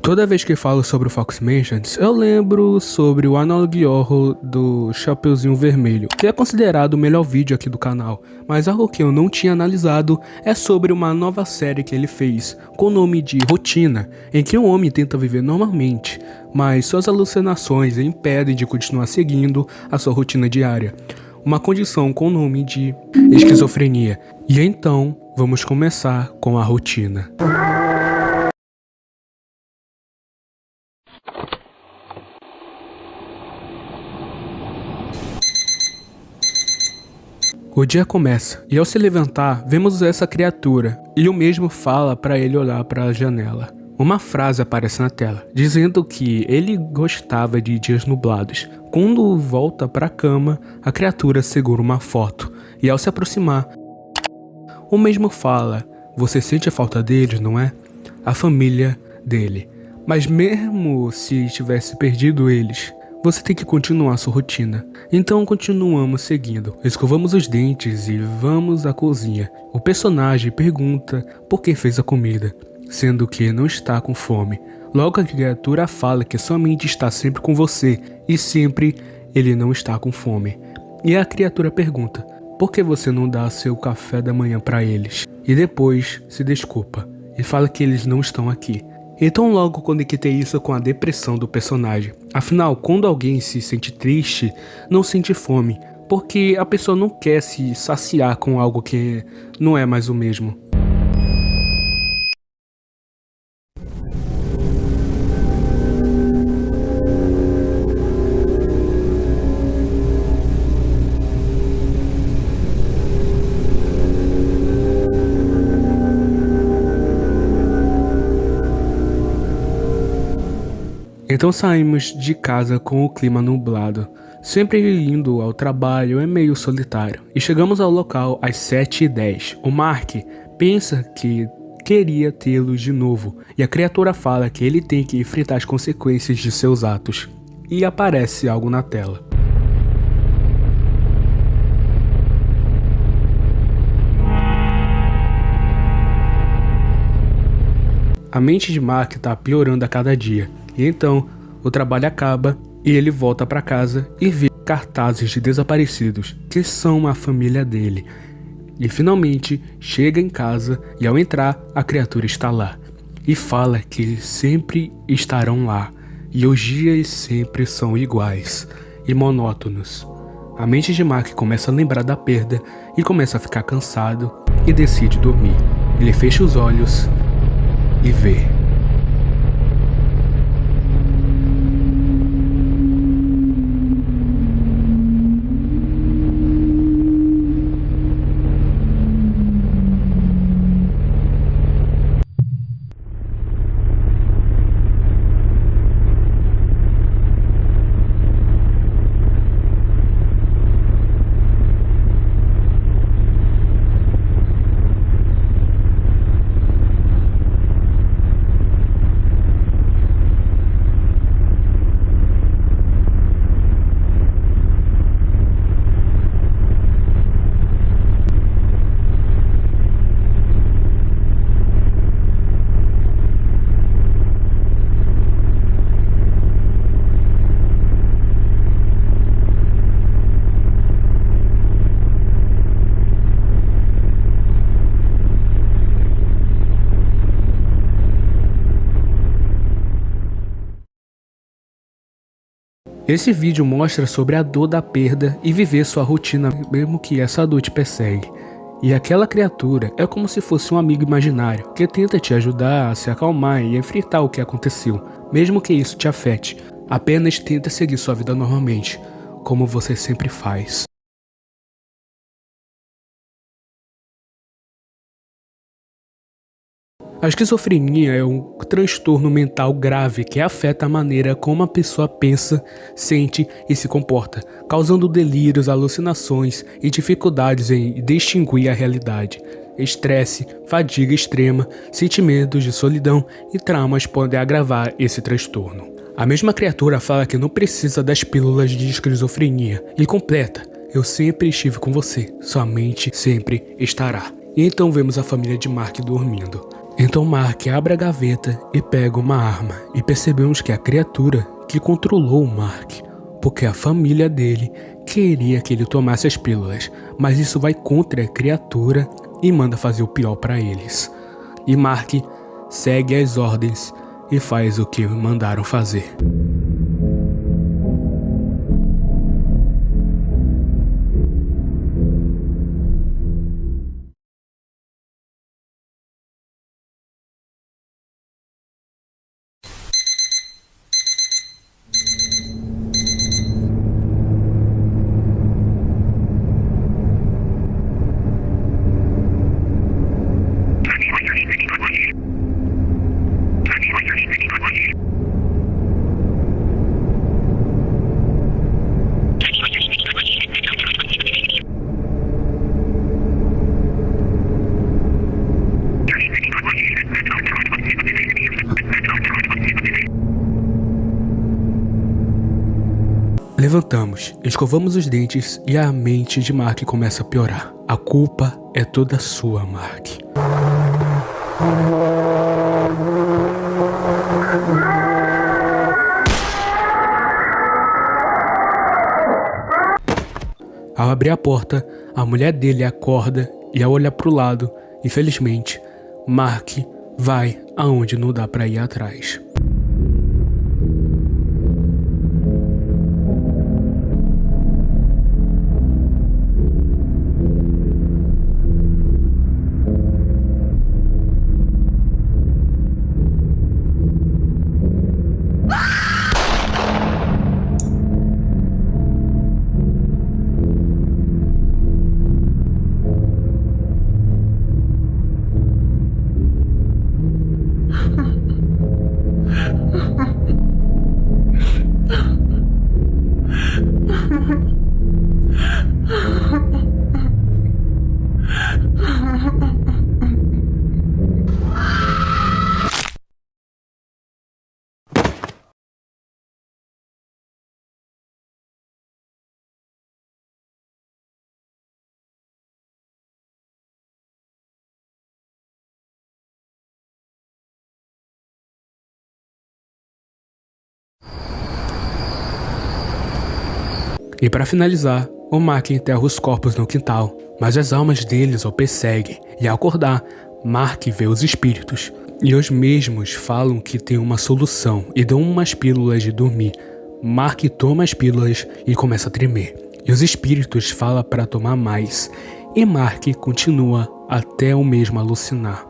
Toda vez que falo sobre o Fox Mansions, eu lembro sobre o Analogyorro do Chapeuzinho Vermelho, que é considerado o melhor vídeo aqui do canal, mas algo que eu não tinha analisado é sobre uma nova série que ele fez, com o nome de Rotina, em que um homem tenta viver normalmente, mas suas alucinações o impedem de continuar seguindo a sua rotina diária, uma condição com o nome de esquizofrenia. E então, vamos começar com a rotina. O dia começa, e ao se levantar, vemos essa criatura, e o mesmo fala para ele olhar para a janela. Uma frase aparece na tela, dizendo que ele gostava de dias nublados. Quando volta para a cama, a criatura segura uma foto, e ao se aproximar, o mesmo fala: "Você sente a falta deles, não é? A família dele. Mas mesmo se tivesse perdido eles, você tem que continuar sua rotina." Então continuamos seguindo. Escovamos os dentes e vamos à cozinha. O personagem pergunta por que fez a comida, sendo que não está com fome. Logo a criatura fala que sua mente está sempre com você e sempre ele não está com fome. E a criatura pergunta: por que você não dá seu café da manhã para eles? E depois se desculpa e fala que eles não estão aqui. Então logo conectei isso com a depressão do personagem. Afinal, quando alguém se sente triste, não sente fome, porque a pessoa não quer se saciar com algo que não é mais o mesmo. Então saímos de casa com o clima nublado. Sempre indo ao trabalho é meio solitário. E chegamos ao local às 7h10. O Mark pensa que queria tê-lo de novo. E a criatura fala que ele tem que enfrentar as consequências de seus atos. E aparece algo na tela. A mente de Mark está piorando a cada dia. E então, o trabalho acaba e ele volta para casa e vê cartazes de desaparecidos, que são a família dele. E finalmente, chega em casa e ao entrar, a criatura está lá. E fala que sempre estarão lá. E os dias sempre são iguais e monótonos. A mente de Mark começa a lembrar da perda e começa a ficar cansado e decide dormir. Ele fecha os olhos e vê. Esse vídeo mostra sobre a dor da perda e viver sua rotina mesmo que essa dor te persegue. E aquela criatura é como se fosse um amigo imaginário que tenta te ajudar a se acalmar e enfrentar o que aconteceu, mesmo que isso te afete. Apenas tenta seguir sua vida normalmente, como você sempre faz. A esquizofrenia é um transtorno mental grave que afeta a maneira como a pessoa pensa, sente e se comporta, causando delírios, alucinações e dificuldades em distinguir a realidade. Estresse, fadiga extrema, sentimentos de solidão e traumas podem agravar esse transtorno. A mesma criatura fala que não precisa das pílulas de esquizofrenia e completa: "Eu sempre estive com você, sua mente sempre estará." E então vemos a família de Mark dormindo. Então Mark abre a gaveta e pega uma arma, e percebemos que é a criatura que controlou o Mark, porque a família dele queria que ele tomasse as pílulas, mas isso vai contra a criatura e manda fazer o pior para eles. E Mark segue as ordens e faz o que mandaram fazer. Levantamos, escovamos os dentes e a mente de Mark começa a piorar. A culpa é toda sua, Mark. Ao abrir a porta, a mulher dele acorda e ao olhar pro lado, infelizmente, Mark vai aonde não dá pra ir atrás. E para finalizar, o Mark enterra os corpos no quintal, mas as almas deles o perseguem, e ao acordar, Mark vê os espíritos, e os mesmos falam que tem uma solução e dão umas pílulas de dormir. Mark toma as pílulas e começa a tremer, e os espíritos falam para tomar mais, e Mark continua até o mesmo alucinar.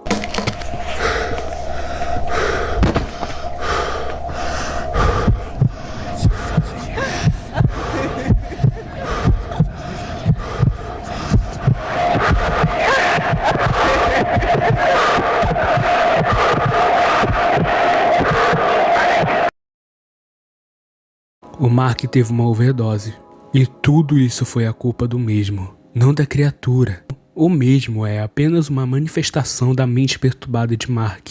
O Mark teve uma overdose, e tudo isso foi a culpa do mesmo, não da criatura. O mesmo é apenas uma manifestação da mente perturbada de Mark.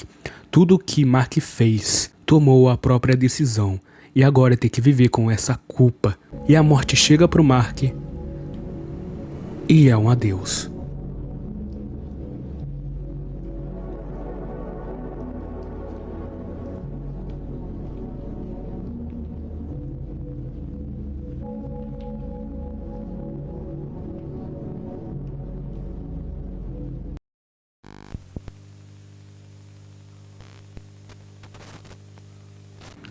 Tudo o que Mark fez, tomou a própria decisão, e agora tem que viver com essa culpa. E a morte chega pro Mark, e é um adeus.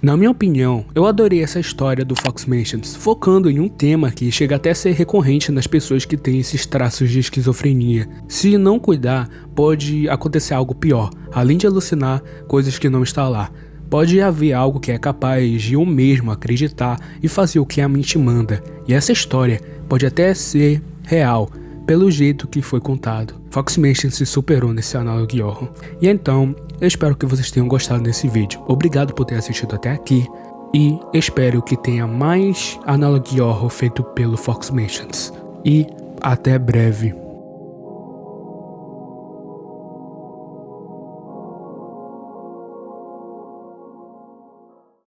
Na minha opinião, eu adorei essa história do Fox Mansions, focando em um tema que chega até a ser recorrente nas pessoas que têm esses traços de esquizofrenia. Se não cuidar, pode acontecer algo pior, além de alucinar coisas que não estão lá. Pode haver algo que é capaz de eu mesmo acreditar e fazer o que a mente manda. E essa história pode até ser real, pelo jeito que foi contado. Fox Mansions se superou nesse Analog Horror. E então, eu espero que vocês tenham gostado desse vídeo. Obrigado por ter assistido até aqui. E espero que tenha mais Analog Horror feito pelo Fox Mansions. E até breve.